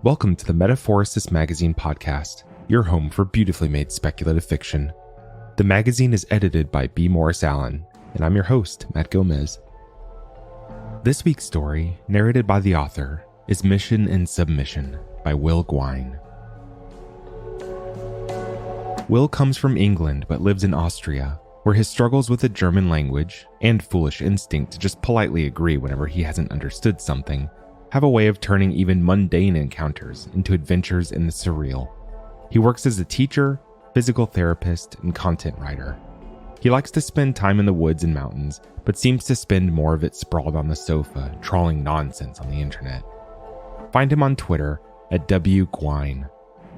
Welcome to the Metaphorosis magazine podcast, your home for beautifully made speculative fiction. The magazine is edited by B. Morris Allen, and I'm your host, Matt Gomez. This week's story, narrated by the author, is Mission and Submission by Will Gwaun. Will comes from England but lives in Austria, where his struggles with the German language and foolish instinct to just politely agree whenever he hasn't understood something have a way of turning even mundane encounters into adventures in the surreal. He works as a teacher, physical therapist, and content writer. He likes to spend time in the woods and mountains, but seems to spend more of it sprawled on the sofa, trawling nonsense on the internet. Find him on Twitter at Gwaun.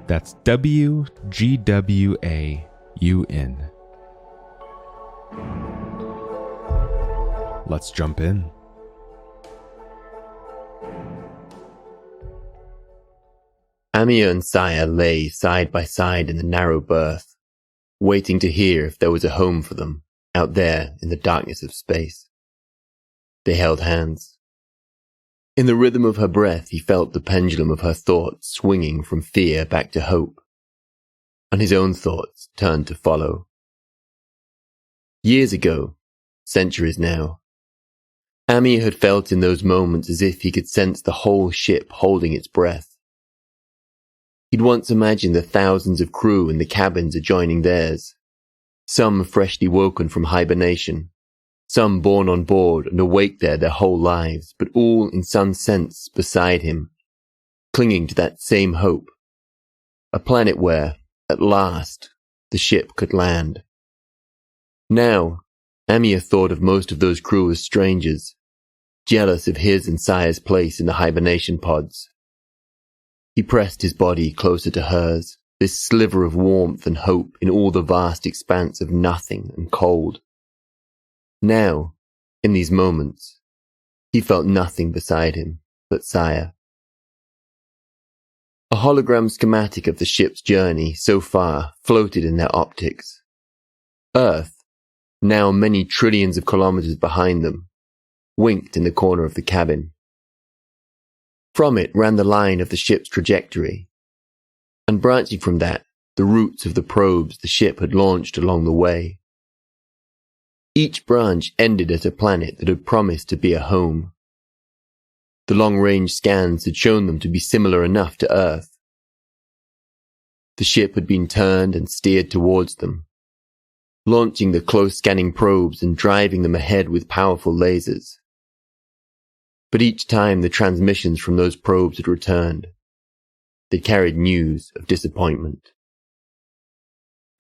That's WGWAUN. Let's jump in. Amir and Saya lay side by side in the narrow berth, waiting to hear if there was a home for them out there in the darkness of space. They held hands. In the rhythm of her breath, he felt the pendulum of her thoughts swinging from fear back to hope, and his own thoughts turned to follow. Years ago, centuries now, Amir had felt in those moments as if he could sense the whole ship holding its breath. He'd once imagined the thousands of crew in the cabins adjoining theirs, some freshly woken from hibernation, some born on board and awake there their whole lives, but all in some sense beside him, clinging to that same hope, a planet where, at last, the ship could land. Now, Amir thought of most of those crew as strangers, jealous of his and Saya's place in the hibernation pods. He pressed his body closer to hers, this sliver of warmth and hope in all the vast expanse of nothing and cold. Now, in these moments, he felt nothing beside him but Saya. A hologram schematic of the ship's journey so far floated in their optics. Earth, now many trillions of kilometers behind them, winked in the corner of the cabin. From it ran the line of the ship's trajectory, and branching from that, the routes of the probes the ship had launched along the way. Each branch ended at a planet that had promised to be a home. The long-range scans had shown them to be similar enough to Earth. The ship had been turned and steered towards them, launching the close-scanning probes and driving them ahead with powerful lasers. But each time the transmissions from those probes had returned, they carried news of disappointment.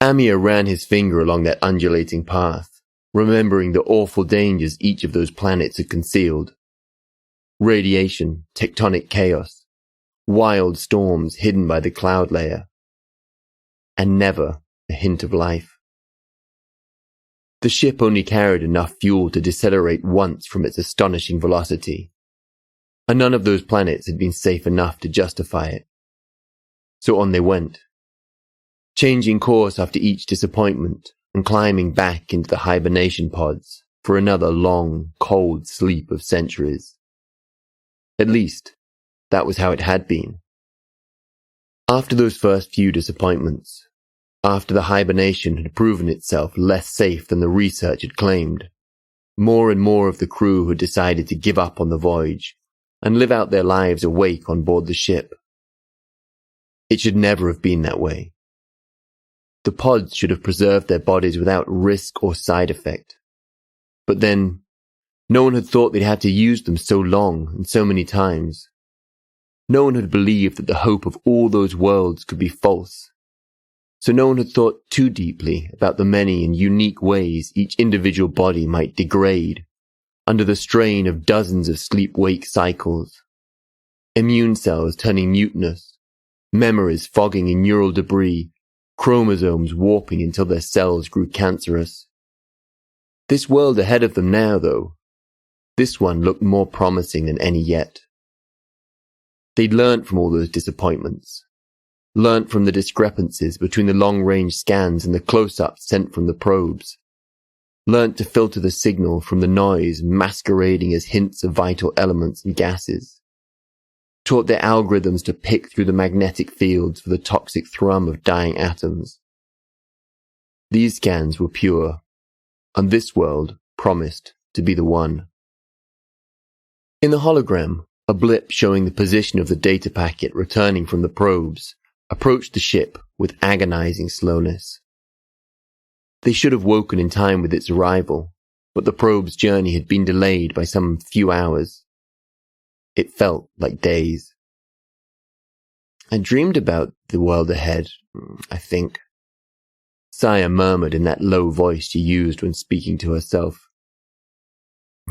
Amir ran his finger along that undulating path, remembering the awful dangers each of those planets had concealed. Radiation, tectonic chaos, wild storms hidden by the cloud layer, and never a hint of life. The ship only carried enough fuel to decelerate once from its astonishing velocity, and none of those planets had been safe enough to justify it. So on they went, changing course after each disappointment and climbing back into the hibernation pods for another long, cold sleep of centuries. At least, that was how it had been. After those first few disappointments, after the hibernation had proven itself less safe than the research had claimed, more and more of the crew had decided to give up on the voyage and live out their lives awake on board the ship. It should never have been that way. The pods should have preserved their bodies without risk or side effect. But then, no one had thought they'd have to use them so long and so many times. No one had believed that the hope of all those worlds could be false. So no one had thought too deeply about the many and unique ways each individual body might degrade under the strain of dozens of sleep-wake cycles, immune cells turning mutinous, memories fogging in neural debris, chromosomes warping until their cells grew cancerous. This world ahead of them now, though, this one looked more promising than any yet. They'd learnt from all those disappointments, learnt from the discrepancies between the long-range scans and the close-ups sent from the probes, learnt to filter the signal from the noise masquerading as hints of vital elements and gases. taught their algorithms to pick through the magnetic fields for the toxic thrum of dying atoms. These scans were pure, and this world promised to be the one. In the hologram, a blip showing the position of the data packet returning from the probes approached the ship with agonizing slowness. They should have woken in time with its arrival, but the probe's journey had been delayed by some few hours. It felt like days. I dreamed about the world ahead, I think. Saya murmured in that low voice she used when speaking to herself.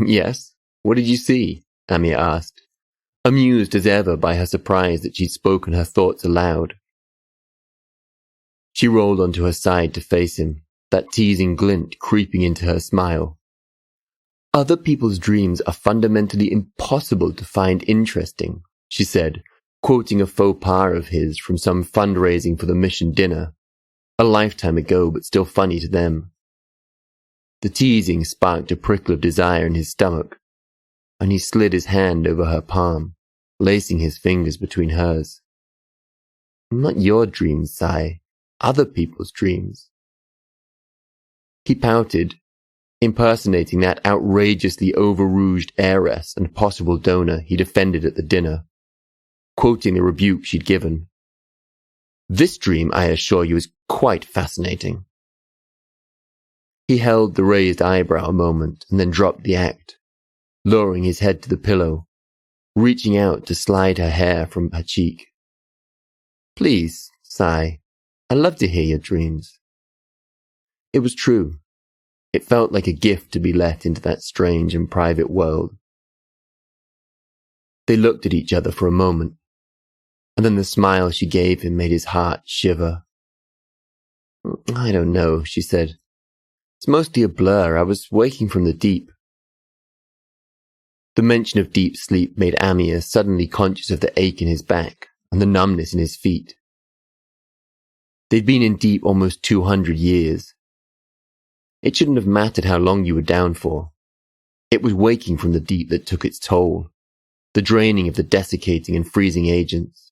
Yes? What did you see? Amir asked, amused as ever by her surprise that she'd spoken her thoughts aloud. She rolled onto her side to face him, that teasing glint creeping into her smile. Other people's dreams are fundamentally impossible to find interesting, she said, quoting a faux pas of his from some fundraising for the mission dinner, a lifetime ago but still funny to them. The teasing sparked a prickle of desire in his stomach, and he slid his hand over her palm, lacing his fingers between hers. Not your dreams, Sai, other people's dreams. He pouted, impersonating that outrageously over-rouged heiress and possible donor he'd offended at the dinner, quoting the rebuke she'd given. This dream, I assure you, is quite fascinating. He held the raised eyebrow a moment and then dropped the act, lowering his head to the pillow, reaching out to slide her hair from her cheek. Please, Sai, I love to hear your dreams. It was true. It felt like a gift to be let into that strange and private world. They looked at each other for a moment, and then the smile she gave him made his heart shiver. I don't know, she said. It's mostly a blur. I was waking from the deep. The mention of deep sleep made Amir suddenly conscious of the ache in his back and the numbness in his feet. They'd been in deep almost 200 years. It shouldn't have mattered how long you were down for. It was waking from the deep that took its toll, the draining of the desiccating and freezing agents.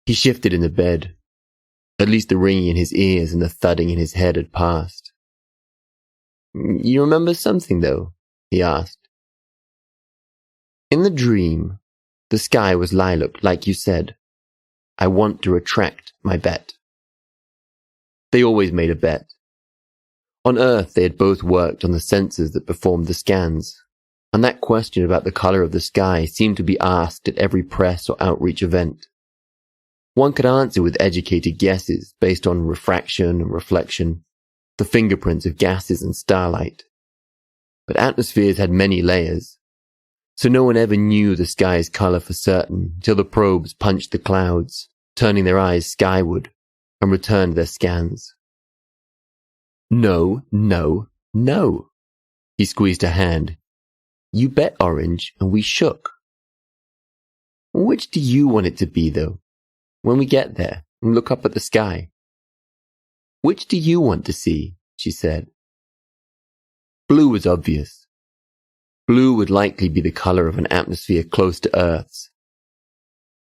He shifted in the bed. At least the ringing in his ears and the thudding in his head had passed. You remember something, though? He asked. In the dream, the sky was lilac, like you said. I want to retract my bet. They always made a bet. On Earth, they had both worked on the sensors that performed the scans, and that question about the color of the sky seemed to be asked at every press or outreach event. One could answer with educated guesses based on refraction and reflection, the fingerprints of gases and starlight. But atmospheres had many layers, so no one ever knew the sky's color for certain until the probes punched the clouds, turning their eyes skyward, and returned their scans. No, no, no. He squeezed her hand. You bet orange, and we shook. Which do you want it to be, though, when we get there and look up at the sky? Which do you want to see? She said. Blue was obvious. Blue would likely be the color of an atmosphere close to Earth's.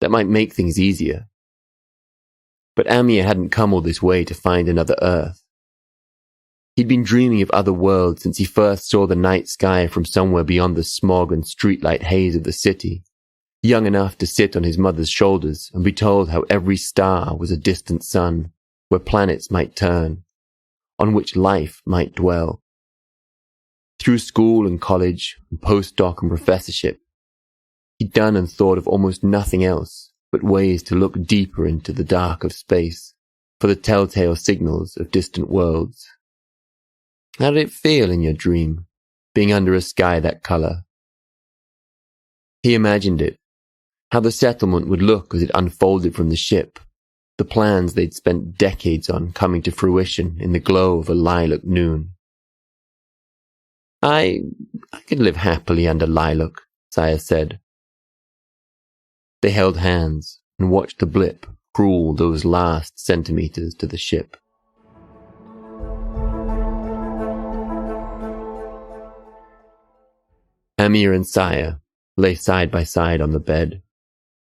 That might make things easier. But Amir hadn't come all this way to find another Earth. He'd been dreaming of other worlds since he first saw the night sky from somewhere beyond the smog and streetlight haze of the city, young enough to sit on his mother's shoulders and be told how every star was a distant sun, where planets might turn, on which life might dwell. Through school and college, and postdoc and professorship, he'd done and thought of almost nothing else but ways to look deeper into the dark of space for the telltale signals of distant worlds. How did it feel in your dream, being under a sky that color? He imagined it, how the settlement would look as it unfolded from the ship, the plans they'd spent decades on coming to fruition in the glow of a lilac noon. I could live happily under lilac, Saya said. They held hands and watched the blip crawl those last centimeters to the ship. Amir and Saya lay side by side on the bed,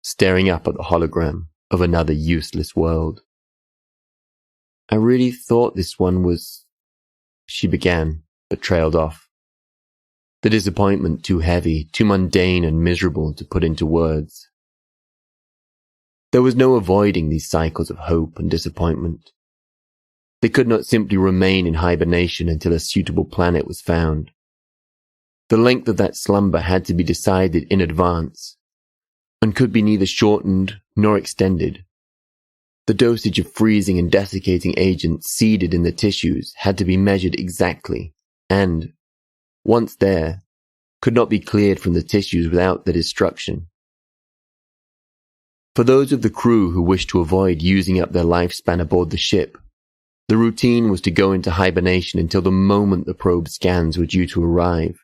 staring up at the hologram of another useless world. I really thought this one was... She began, but trailed off. The disappointment too heavy, too mundane and miserable to put into words. There was no avoiding these cycles of hope and disappointment. They could not simply remain in hibernation until a suitable planet was found. The length of that slumber had to be decided in advance, and could be neither shortened nor extended. The dosage of freezing and desiccating agents seeded in the tissues had to be measured exactly, and, once there, could not be cleared from the tissues without the destruction. For those of the crew who wished to avoid using up their lifespan aboard the ship, the routine was to go into hibernation until the moment the probe scans were due to arrive.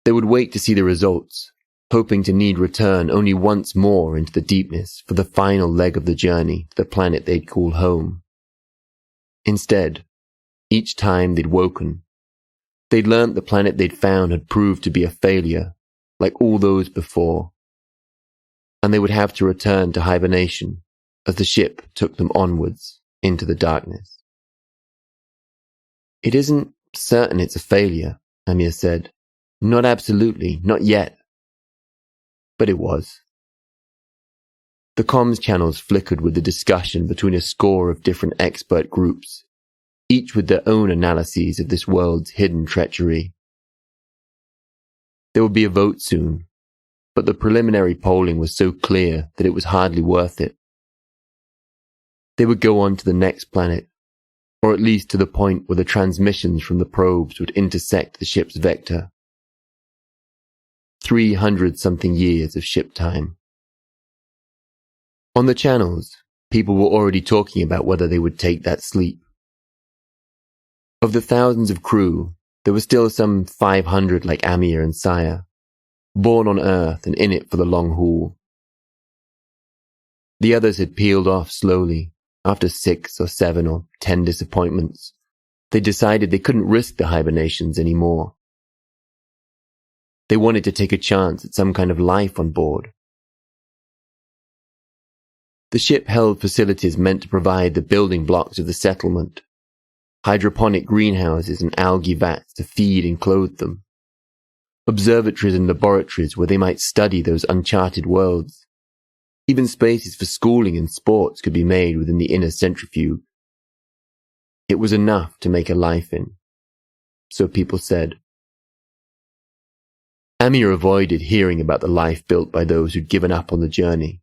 They would wait to see the results, hoping to need return only once more into the deepness for the final leg of the journey to the planet they'd call home. Instead, each time they'd woken, they'd learnt the planet they'd found had proved to be a failure, like all those before, and they would have to return to hibernation as the ship took them onwards into the darkness. "It isn't certain it's a failure," Amir said. "Not absolutely, not yet." But it was. The comms channels flickered with the discussion between a score of different expert groups, each with their own analyses of this world's hidden treachery. There would be a vote soon, but the preliminary polling was so clear that it was hardly worth it. They would go on to the next planet, or at least to the point where the transmissions from the probes would intersect the ship's vector. 300-something years of ship time. On the channels, people were already talking about whether they would take that sleep. Of the thousands of crew, there were still some 500 like Amir and Saya, born on Earth and in it for the long haul. The others had peeled off slowly. After 6 or 7 or 10 disappointments, they decided they couldn't risk the hibernations anymore. They wanted to take a chance at some kind of life on board. The ship held facilities meant to provide the building blocks of the settlement, hydroponic greenhouses and algae vats to feed and clothe them, observatories and laboratories where they might study those uncharted worlds. Even spaces for schooling and sports could be made within the inner centrifuge. It was enough to make a life in, so people said. Amir avoided hearing about the life built by those who'd given up on the journey.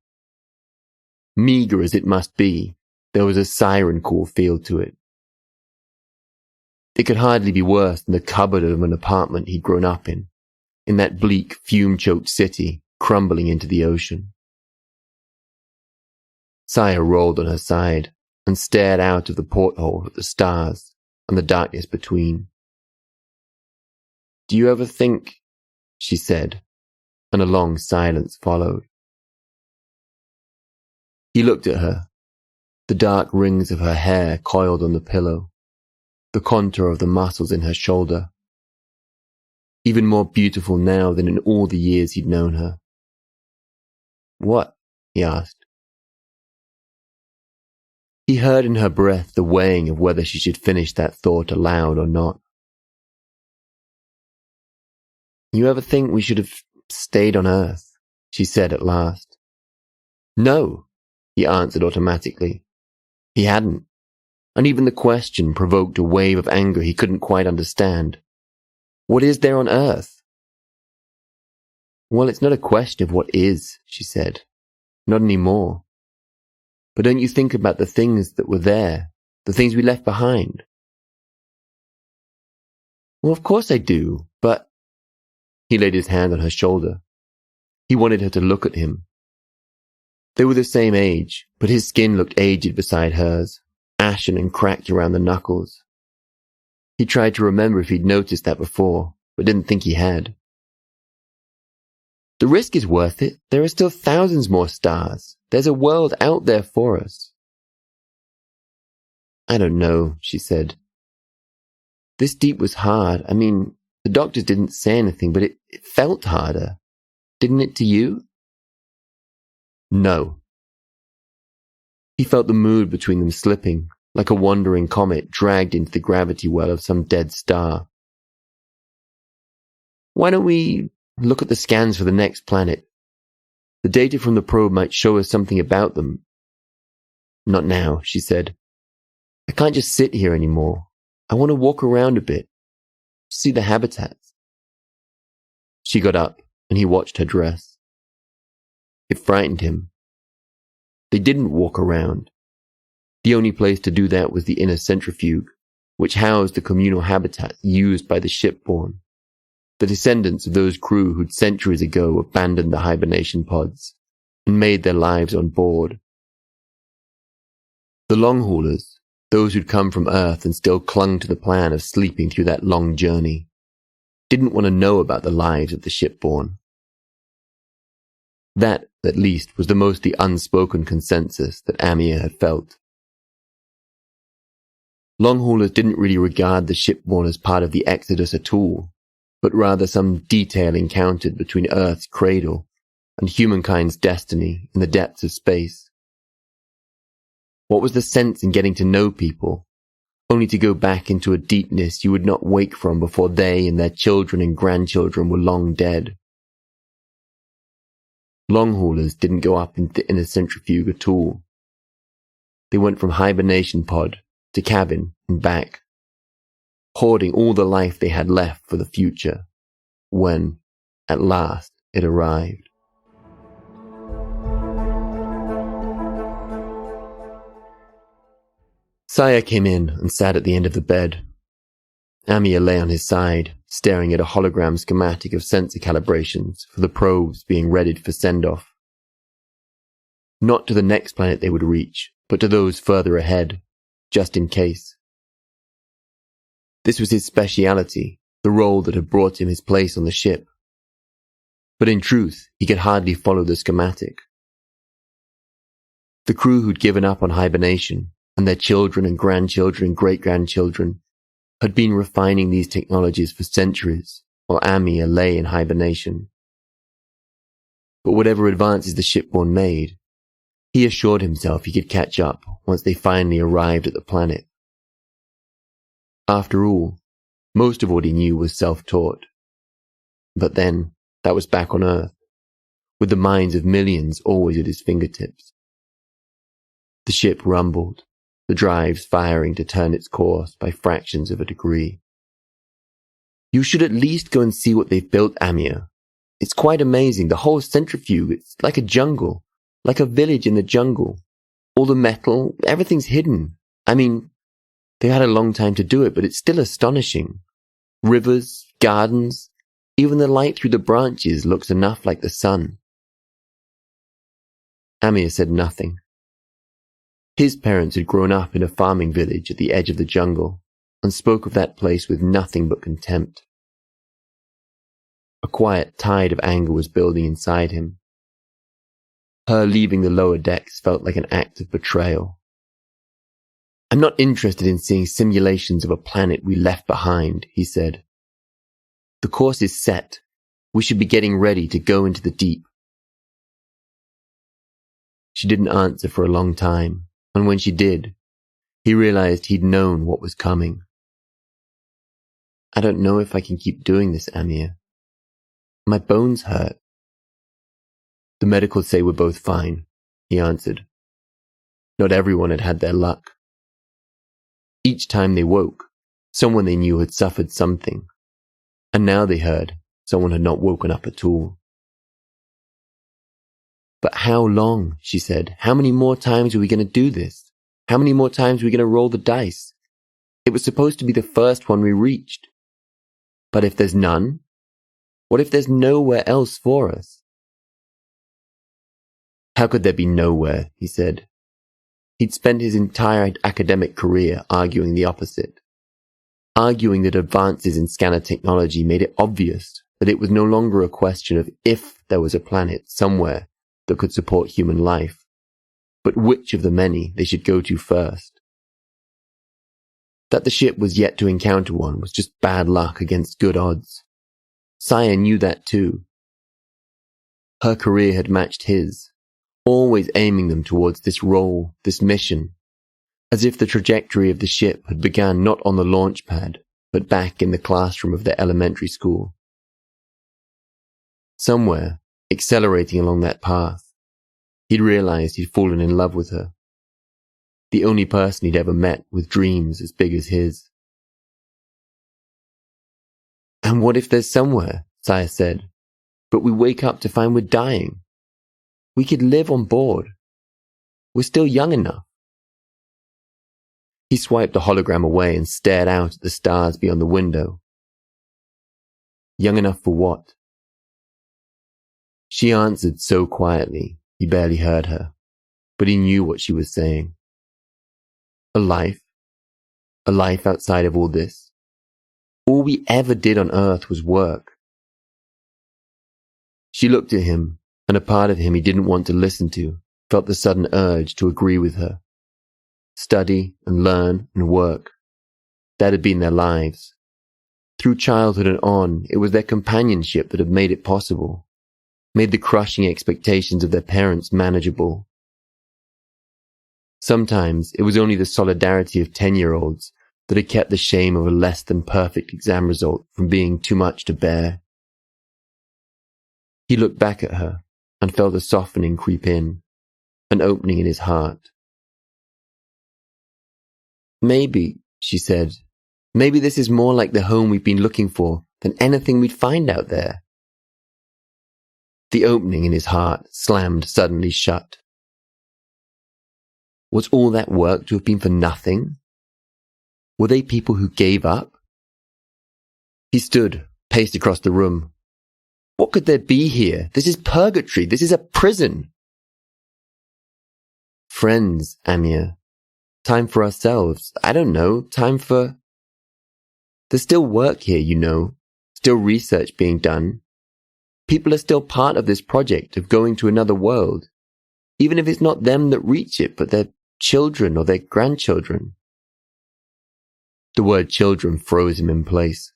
Meager as it must be, there was a siren call feel to it. It could hardly be worse than the cupboard of an apartment he'd grown up in that bleak, fume-choked city crumbling into the ocean. Saya rolled on her side and stared out of the porthole at the stars and the darkness between. "Do you ever think," she said, and a long silence followed. He looked at her, the dark rings of her hair coiled on the pillow, the contour of the muscles in her shoulder. Even more beautiful now than in all the years he'd known her. "What?" he asked. He heard in her breath the weighing of whether she should finish that thought aloud or not. "You ever think we should have stayed on Earth?" she said at last. "No," he answered automatically. He hadn't, and even the question provoked a wave of anger he couldn't quite understand. What is there on Earth? "Well, it's not a question of what is," she said. "Not anymore. But don't you think about the things that were there, the things we left behind?" "Well, of course I do, but..." He laid his hand on her shoulder. He wanted her to look at him. They were the same age, but his skin looked aged beside hers, ashen and cracked around the knuckles. He tried to remember if he'd noticed that before, but didn't think he had. "The risk is worth it. There are still thousands more stars. There's a world out there for us." "I don't know," she said. "This deep was hard. I mean, the doctors didn't say anything, but it felt harder. Didn't it to you?" No. He felt the mood between them slipping, like a wandering comet dragged into the gravity well of some dead star. Why don't we look at the scans for the next planet? The data from the probe might show us something about them. Not now, she said. I can't just sit here anymore. I want to walk around a bit, see the habitats. She got up, and he watched her dress. It frightened him. They didn't walk around. The only place to do that was the inner centrifuge, which housed the communal habitats used by the shipborne, the descendants of those crew who'd centuries ago abandoned the hibernation pods and made their lives on board. The long haulers, those who'd come from Earth and still clung to the plan of sleeping through that long journey, didn't want to know about the lives of the shipborne. That, at least, was the mostly unspoken consensus that Amir had felt. Long haulers didn't really regard the shipborne as part of the Exodus at all, but rather some detail encountered between Earth's cradle and humankind's destiny in the depths of space. What was the sense in getting to know people, only to go back into a deepness you would not wake from before they and their children and grandchildren were long dead? Long haulers didn't go up into the inner centrifuge at all. They went from hibernation pod to cabin and back, hoarding all the life they had left for the future, when, at last, it arrived. Saya came in and sat at the end of the bed. Amir lay on his side, staring at a hologram schematic of sensor calibrations for the probes being readied for send-off. Not to the next planet they would reach, but to those further ahead, just in case. This was his speciality, the role that had brought him his place on the ship. But in truth, he could hardly follow the schematic. The crew who'd given up on hibernation, and their children and grandchildren and great-grandchildren, had been refining these technologies for centuries, while Amir lay in hibernation. But whatever advances the shipborne made, he assured himself he could catch up once they finally arrived at the planet. After all, most of what he knew was self-taught. But then, that was back on Earth, with the minds of millions always at his fingertips. The ship rumbled, the drives firing to turn its course by fractions of a degree. You should at least go and see what they've built, Amir. It's quite amazing, the whole centrifuge, it's like a jungle, like a village in the jungle. All the metal, everything's hidden. I mean, they had a long time to do it, but it's still astonishing. Rivers, gardens, even the light through the branches looks enough like the sun. Amir said nothing. His parents had grown up in a farming village at the edge of the jungle and spoke of that place with nothing but contempt. A quiet tide of anger was building inside him. Her leaving the lower decks felt like an act of betrayal. I'm not interested in seeing simulations of a planet we left behind, he said. The course is set. We should be getting ready to go into the deep. She didn't answer for a long time, and when she did, he realized he'd known what was coming. I don't know if I can keep doing this, Amir. My bones hurt. The medicals say we're both fine, he answered. Not everyone had had their luck. Each time they woke, someone they knew had suffered something, and now they heard someone had not woken up at all. But how long, she said. How many more times are we going to do this? How many more times are we going to roll the dice? It was supposed to be the first one we reached. But if there's none, what if there's nowhere else for us? How could there be nowhere, he said. He'd spent his entire academic career arguing the opposite. Arguing that advances in scanner technology made it obvious that it was no longer a question of if there was a planet somewhere that could support human life, but which of the many they should go to first. That the ship was yet to encounter one was just bad luck against good odds. Saya knew that too. Her career had matched his, always aiming them towards this role, this mission, as if the trajectory of the ship had begun not on the launch pad, but back in the classroom of their elementary school. Somewhere, accelerating along that path, he'd realized he'd fallen in love with her. The only person he'd ever met with dreams as big as his. And what if there's somewhere, Saya said, but we wake up to find we're dying? We could live on board. We're still young enough. He swiped the hologram away and stared out at the stars beyond the window. Young enough for what? She answered so quietly, he barely heard her, but he knew what she was saying. A life outside of all this. All we ever did on Earth was work. She looked at him, and a part of him he didn't want to listen to felt the sudden urge to agree with her. Study and learn and work. That had been their lives. Through childhood and on, it was their companionship that had made it possible, made the crushing expectations of their parents manageable. Sometimes it was only the solidarity of 10-year-olds that had kept the shame of a less than perfect exam result from being too much to bear. He looked back at her and felt a softening creep in, an opening in his heart. Maybe, she said, maybe this is more like the home we've been looking for than anything we'd find out there. The opening in his heart slammed suddenly shut. Was all that work to have been for nothing? Were they people who gave up? He stood, paced across the room. What could there be here? This is purgatory. This is a prison. Friends, Amir. Time for ourselves. I don't know. Time for... There's still work here, you know. Still research being done. People are still part of this project of going to another world. Even if it's not them that reach it, but their children or their grandchildren. The word children froze him in place.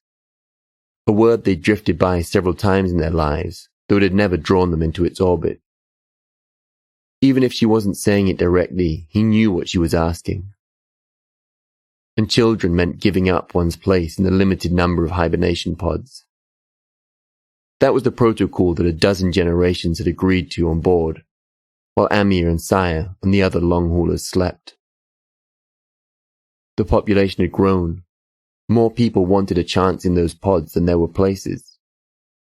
A word they'd drifted by several times in their lives, though it had never drawn them into its orbit. Even if she wasn't saying it directly, he knew what she was asking. And children meant giving up one's place in the limited number of hibernation pods. That was the protocol that a dozen generations had agreed to on board, while Amir and Saya and the other long haulers slept. The population had grown. More people wanted a chance in those pods than there were places.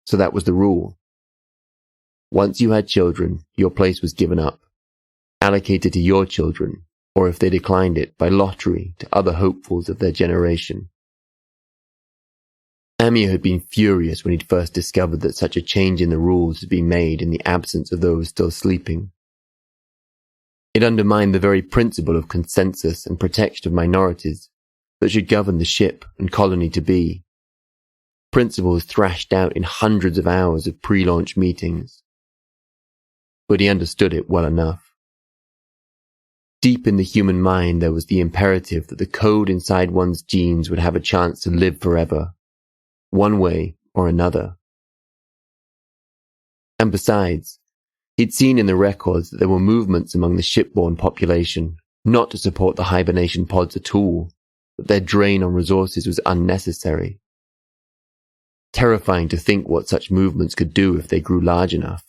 So that was the rule. Once you had children, your place was given up, allocated to your children, or if they declined it, by lottery to other hopefuls of their generation. Amir had been furious when he'd first discovered that such a change in the rules had been made in the absence of those still sleeping. It undermined the very principle of consensus and protection of minorities that should govern the ship and colony to be. Principles thrashed out in hundreds of hours of pre-launch meetings. But he understood it well enough. Deep in the human mind there was the imperative that the code inside one's genes would have a chance to live forever, one way or another. And besides, he'd seen in the records that there were movements among the shipborne population, not to support the hibernation pods at all, that their drain on resources was unnecessary. Terrifying to think what such movements could do if they grew large enough,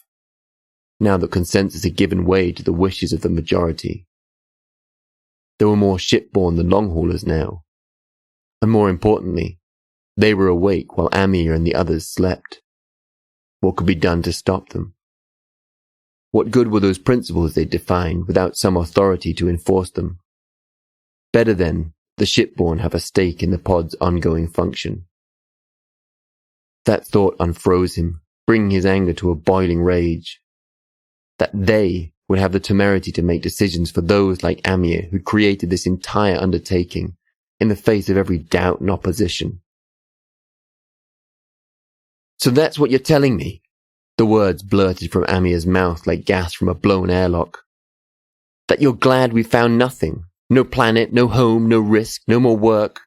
now that consensus had given way to the wishes of the majority. There were more shipborne than long haulers now, and more importantly, they were awake while Amir and the others slept. What could be done to stop them? What good were those principles they defined without some authority to enforce them? Better then, the shipborne have a stake in the pod's ongoing function. That thought unfroze him, bringing his anger to a boiling rage. That they would have the temerity to make decisions for those like Amir who'd created this entire undertaking in the face of every doubt and opposition. So that's what you're telling me? The words blurted from Amir's mouth like gas from a blown airlock. That you're glad we found nothing? No planet, no home, no risk, no more work.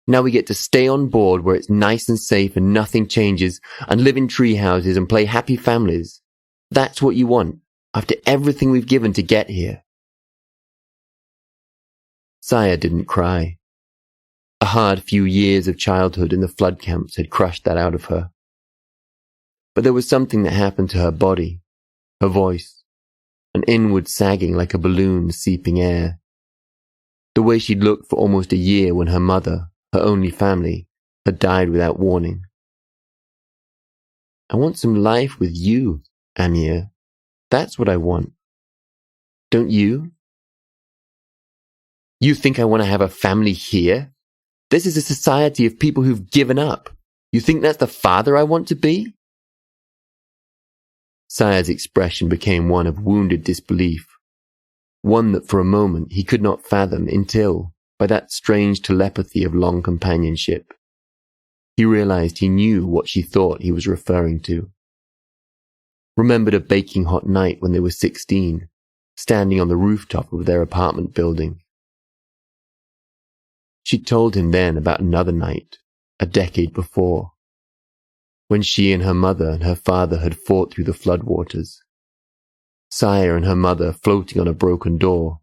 Now we get to stay on board where it's nice and safe and nothing changes, and live in tree houses and play happy families. That's what you want. After everything we've given to get here. Saya didn't cry. A hard few years of childhood in the flood camps had crushed that out of her. But there was something that happened to her body, her voice, an inward sagging like a balloon seeping air. The way she'd looked for almost a year when her mother, her only family, had died without warning. I want some life with you, Amir. That's what I want. Don't you? You think I want to have a family here? This is a society of people who've given up. You think that's the father I want to be? Saya's expression became one of wounded disbelief, one that for a moment he could not fathom until, by that strange telepathy of long companionship, he realized he knew what she thought he was referring to. Remembered a baking hot night when they were 16, standing on the rooftop of their apartment building. She'd told him then about another night, a decade before, when she and her mother and her father had fought through the floodwaters. Saya and her mother floating on a broken door,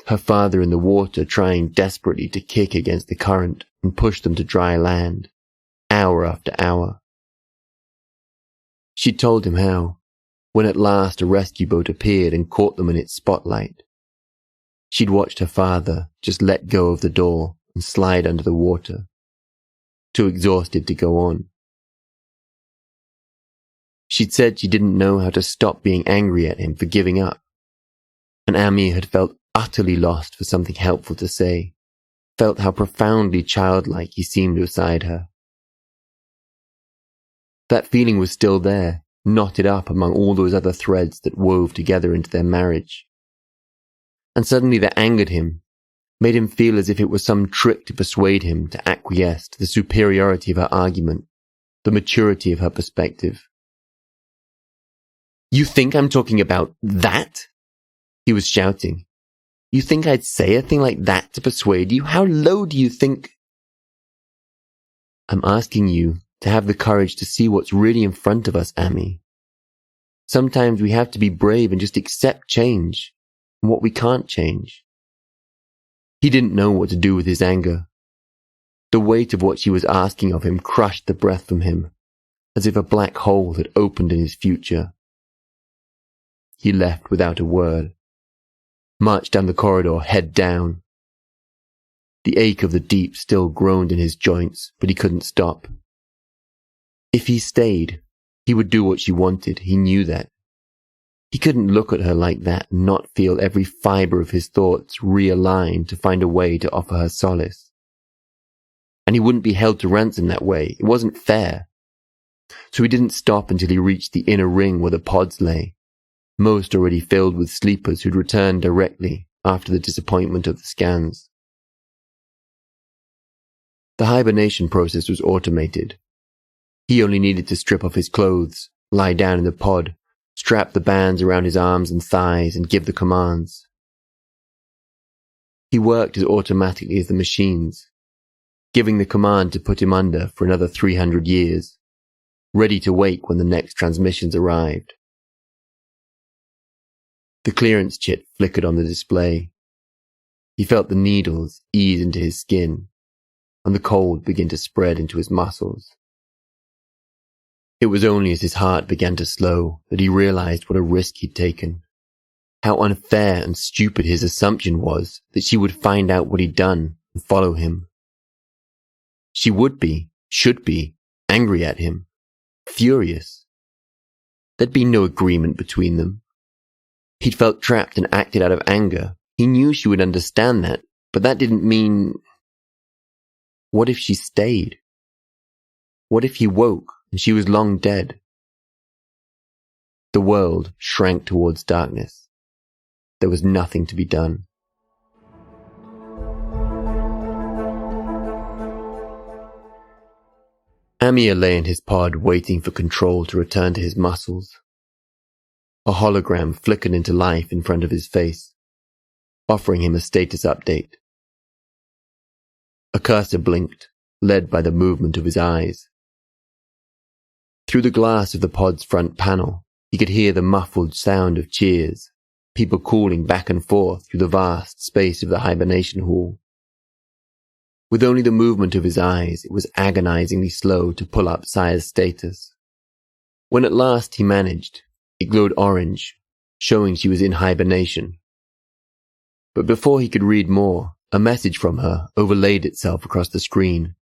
her father in the water trying desperately to kick against the current and push them to dry land, hour after hour. She told him how, when at last a rescue boat appeared and caught them in its spotlight, she'd watched her father just let go of the door and slide under the water, too exhausted to go on. She'd said she didn't know how to stop being angry at him for giving up, and Amir had felt utterly lost for something helpful to say, felt how profoundly childlike he seemed beside her. That feeling was still there, knotted up among all those other threads that wove together into their marriage. And suddenly that angered him, made him feel as if it was some trick to persuade him to acquiesce to the superiority of her argument, the maturity of her perspective. You think I'm talking about that? He was shouting. You think I'd say a thing like that to persuade you? How low do you think? I'm asking you to have the courage to see what's really in front of us, Amy. Sometimes we have to be brave and just accept change, and what we can't change. He didn't know what to do with his anger. The weight of what she was asking of him crushed the breath from him, as if a black hole had opened in his future. He left without a word, marched down the corridor, head down. The ache of the deep still groaned in his joints, but he couldn't stop. If he stayed, he would do what she wanted, he knew that. He couldn't look at her like that and not feel every fibre of his thoughts realign to find a way to offer her solace. And he wouldn't be held to ransom that way, it wasn't fair. So he didn't stop until he reached the inner ring where the pods lay, most already filled with sleepers who'd returned directly after the disappointment of the scans. The hibernation process was automated. He only needed to strip off his clothes, lie down in the pod, strap the bands around his arms and thighs, and give the commands. He worked as automatically as the machines, giving the command to put him under for another 300 years, ready to wake when the next transmissions arrived. The clearance chit flickered on the display. He felt the needles ease into his skin, and the cold begin to spread into his muscles. It was only as his heart began to slow that he realized what a risk he'd taken, how unfair and stupid his assumption was that she would find out what he'd done and follow him. She would be, should be, angry at him, furious. There'd be no agreement between them. He'd felt trapped and acted out of anger. He knew she would understand that, but that didn't mean... What if she stayed? What if he woke and she was long dead? The world shrank towards darkness. There was nothing to be done. Amir lay in his pod waiting for control to return to his muscles. A hologram flickered into life in front of his face, offering him a status update. A cursor blinked, led by the movement of his eyes. Through the glass of the pod's front panel, He could hear the muffled sound of cheers, people calling back and forth through the vast space of the hibernation hall. With only the movement of his eyes, it was agonizingly slow to pull up Saya's status. When at last he managed, it glowed orange, showing she was in hibernation. But before he could read more, a message from her overlaid itself across the screen.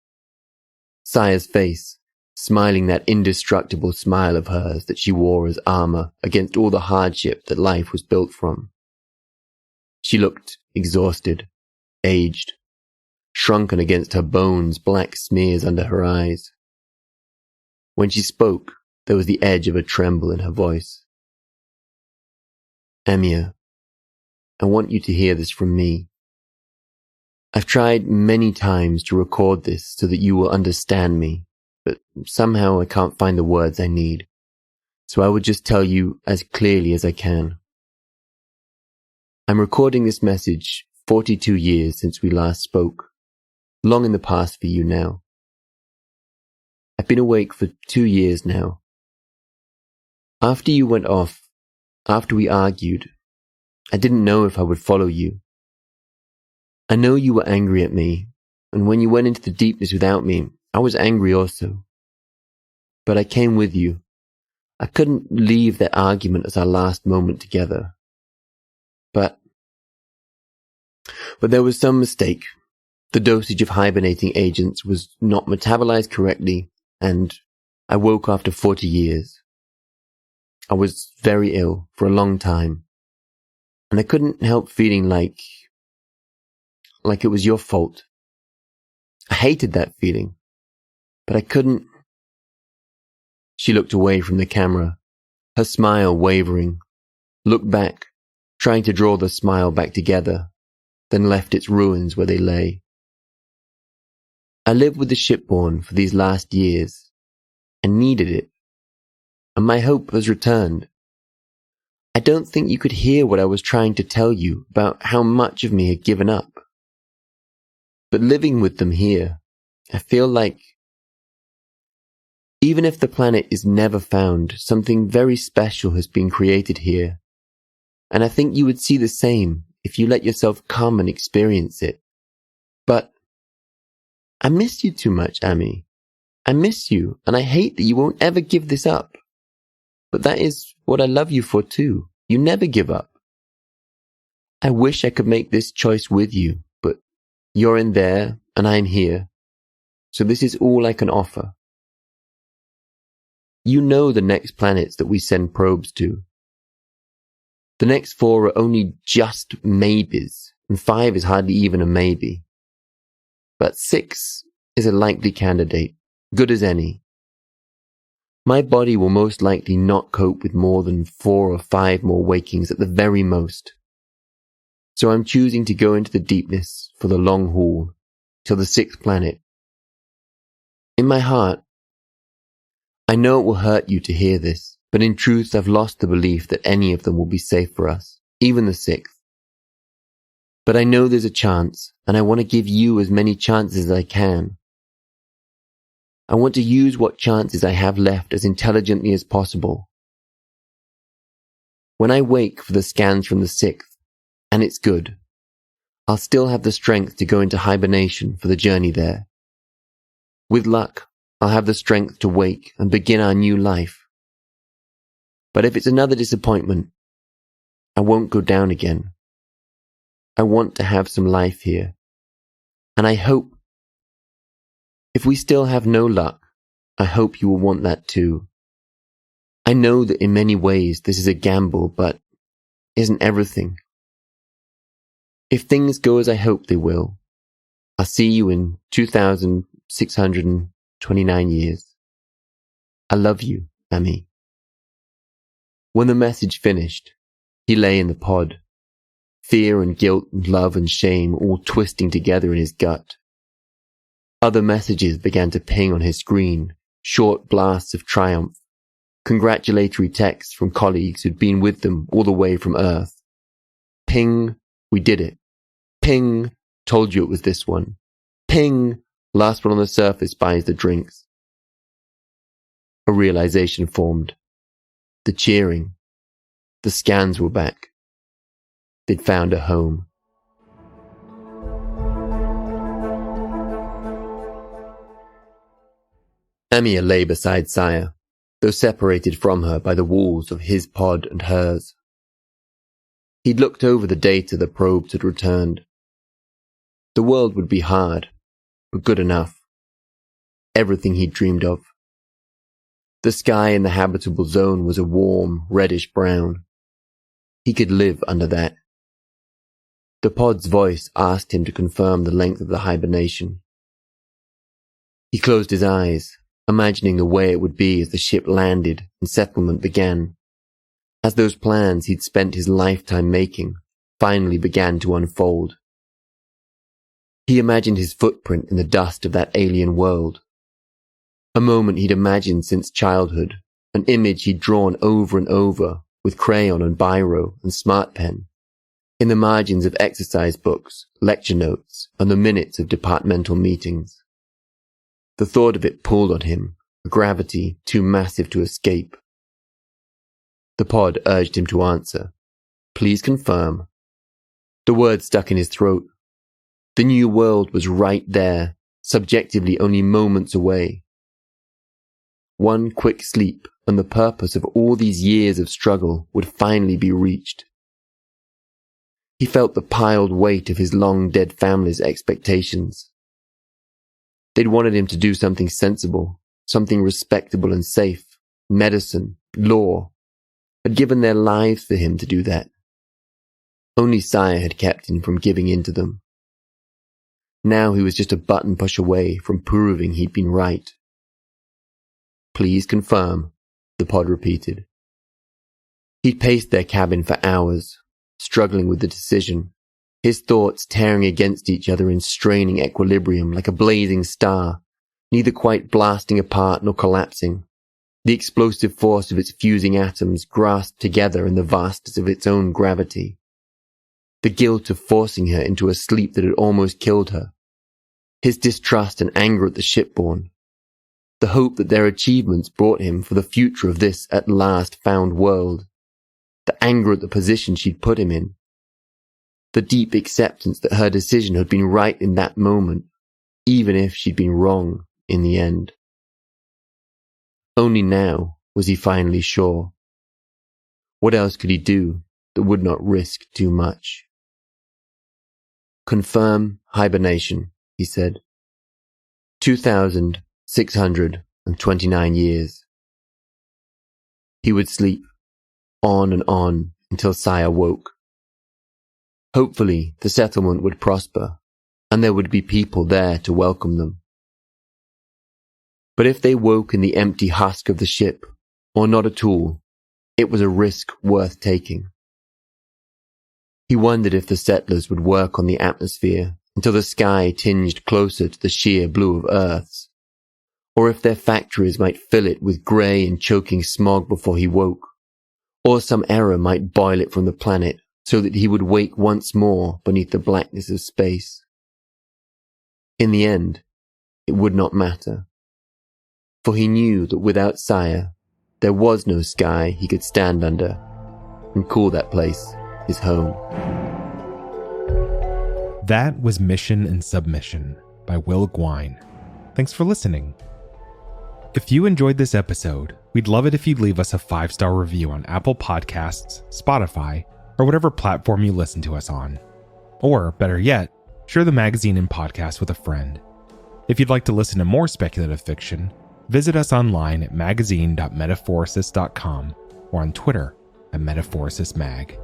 Saya's face, smiling that indestructible smile of hers that she wore as armor against all the hardship that life was built from. She looked exhausted, aged, shrunken against her bones, black smears under her eyes. When she spoke, there was the edge of a tremble in her voice. Amir, I want you to hear this from me. I've tried many times to record this so that you will understand me, but somehow I can't find the words I need. So I would just tell you as clearly as I can. I'm recording this message 42 years since we last spoke, long in the past for you now. I've been awake for 2 years now. After you went off, after we argued, I didn't know if I would follow you. I know you were angry at me, and when you went into the deepness without me, I was angry also. But I came with you. I couldn't leave that argument as our last moment together. But there was some mistake. The dosage of hibernating agents was not metabolized correctly, and I woke after 40 years. I was very ill for a long time, and I couldn't help feeling like it was your fault. I hated that feeling, but I couldn't. She looked away from the camera, her smile wavering, looked back, trying to draw the smile back together, then left its ruins where they lay. I lived with the shipborne for these last years, and needed it, and my hope has returned. I don't think you could hear what I was trying to tell you about how much of me had given up. But living with them here, I feel like even if the planet is never found, something very special has been created here. And I think you would see the same if you let yourself come and experience it. But I miss you too much, Ami. I miss you, and I hate that you won't ever give this up. But that is what I love you for too. You never give up. I wish I could make this choice with you, but you're in there and I'm here. So this is all I can offer. You know the next planets that we send probes to. The next 4 are only just maybes, and 5 is hardly even a maybe. But 6 is a likely candidate, good as any. My body will most likely not cope with more than 4 or 5 more wakings at the very most. So I'm choosing to go into the deepness for the long haul, till the 6th planet. In my heart, I know it will hurt you to hear this, but in truth I've lost the belief that any of them will be safe for us, even the 6th. But I know there's a chance, and I want to give you as many chances as I can. I want to use what chances I have left as intelligently as possible. When I wake for the scans from the 6th, and it's good, I'll still have the strength to go into hibernation for the journey there. With luck, I'll have the strength to wake and begin our new life. But if it's another disappointment, I won't go down again. I want to have some life here. And I hope, if we still have no luck, I hope you will want that too. I know that in many ways this is a gamble, but isn't everything. If things go as I hope they will, I'll see you in 2,629 years. I love you, Ami. When the message finished, he lay in the pod, fear and guilt and love and shame all twisting together in his gut. Other messages began to ping on his screen, short blasts of triumph, congratulatory texts from colleagues who'd been with them all the way from Earth. Ping, we did it. Ping, told you it was this one. Ping, last one on the surface buys the drinks. A realization formed. the cheering. The scans were back. They'd found a home. Amir lay beside Saya, though separated from her by the walls of his pod and hers. He'd looked over the data the probes had returned. The world would be hard, but good enough. Everything he'd dreamed of. The sky in the habitable zone was a warm, reddish brown. He could live under that. The pod's voice asked him to confirm the length of the hibernation. He closed his eyes, imagining the way it would be as the ship landed and settlement began, as those plans he'd spent his lifetime making finally began to unfold. He imagined his footprint in the dust of that alien world, a moment he'd imagined since childhood, an image he'd drawn over and over with crayon and biro and smart pen, in the margins of exercise books, lecture notes, and the minutes of departmental meetings. The thought of it pulled on him, a gravity too massive to escape. The pod urged him to answer. Please confirm. The word stuck in his throat. The new world was right there, subjectively only moments away. One quick sleep and the purpose of all these years of struggle would finally be reached. He felt the piled weight of his long-dead family's expectations. They'd wanted him to do something sensible, something respectable and safe, medicine, law, had given their lives for him to do that. Only Saya had kept him from giving in to them. Now he was just a button push away from proving he'd been right. Please confirm, the pod repeated. He'd paced their cabin for hours, struggling with the decision, his thoughts tearing against each other in straining equilibrium like a blazing star, neither quite blasting apart nor collapsing, the explosive force of its fusing atoms grasped together in the vastness of its own gravity. The guilt of forcing her into a sleep that had almost killed her, his distrust and anger at the shipborne, the hope that their achievements brought him for the future of this at last found world, the anger at the position she'd put him in, the deep acceptance that her decision had been right in that moment, even if she'd been wrong in the end. Only now was he finally sure. What else could he do that would not risk too much? Confirm hibernation, he said. 2,629 years. He would sleep, on and on, until Saya woke. Hopefully, the settlement would prosper, and there would be people there to welcome them. But if they woke in the empty husk of the ship, or not at all, it was a risk worth taking. He wondered if the settlers would work on the atmosphere until the sky tinged closer to the sheer blue of Earth's, or if their factories might fill it with grey and choking smog before he woke, or some error might boil it from the planet so that he would wake once more beneath the blackness of space. In the end, it would not matter, for he knew that without Saya, there was no sky he could stand under and call that place his home. That was Mission and Submission by Gwaun. Thanks for listening. If you enjoyed this episode, we'd love it if you'd leave us a 5-star review on Apple Podcasts, Spotify, or whatever platform you listen to us on. Or, better yet, share the magazine and podcast with a friend. If you'd like to listen to more speculative fiction, visit us online at magazine.metaphorosis.com or on Twitter at MetaphorisisMag.